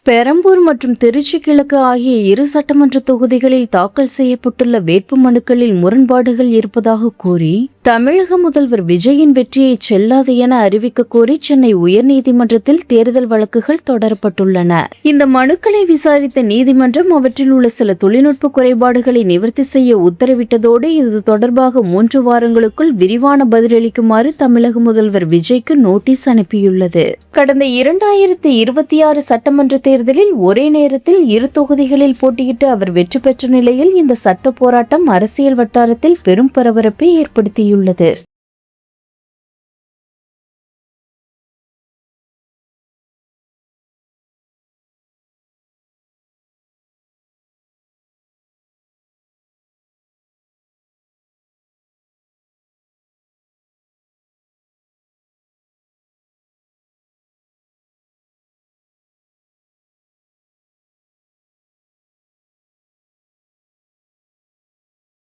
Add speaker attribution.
Speaker 1: பெரம்பூர் மற்றும் திருச்சி கிழக்கு ஆகிய இரு சட்டமன்ற தொகுதிகளில் தாக்கல் செய்யப்பட்டுள்ள வேட்புமனுக்களில் முரண்பாடுகள் இருப்பதாக கூறி தமிழக முதல்வர் விஜயின் வெற்றியை செல்லாது என அறிவிக்க கோரி சென்னை உயர்நீதிமன்றத்தில் தேர்தல் வழக்குகள் தொடரப்பட்டுள்ளன. இந்த மனுக்களை விசாரித்த நீதிமன்றம் அவற்றில் உள்ள சில தொழில்நுட்ப குறைபாடுகளை நிவர்த்தி செய்ய உத்தரவிட்டதோடு இது தொடர்பாக 3 வாரங்களுக்குள் விரிவான பதிலளிக்குமாறு தமிழக முதல்வர் விஜய்க்கு நோட்டீஸ் அனுப்பியுள்ளது. கடந்த 2026 சட்டமன்ற தேர்தலில் ஒரே நேரத்தில் இரு தொகுதிகளில் போட்டியிட்டு அவர் வெற்றி பெற்ற நிலையில் இந்த சட்ட போராட்டம் அரசியல் வட்டாரத்தில் பெரும் பரபரப்பை ஏற்படுத்தியுள்ளது.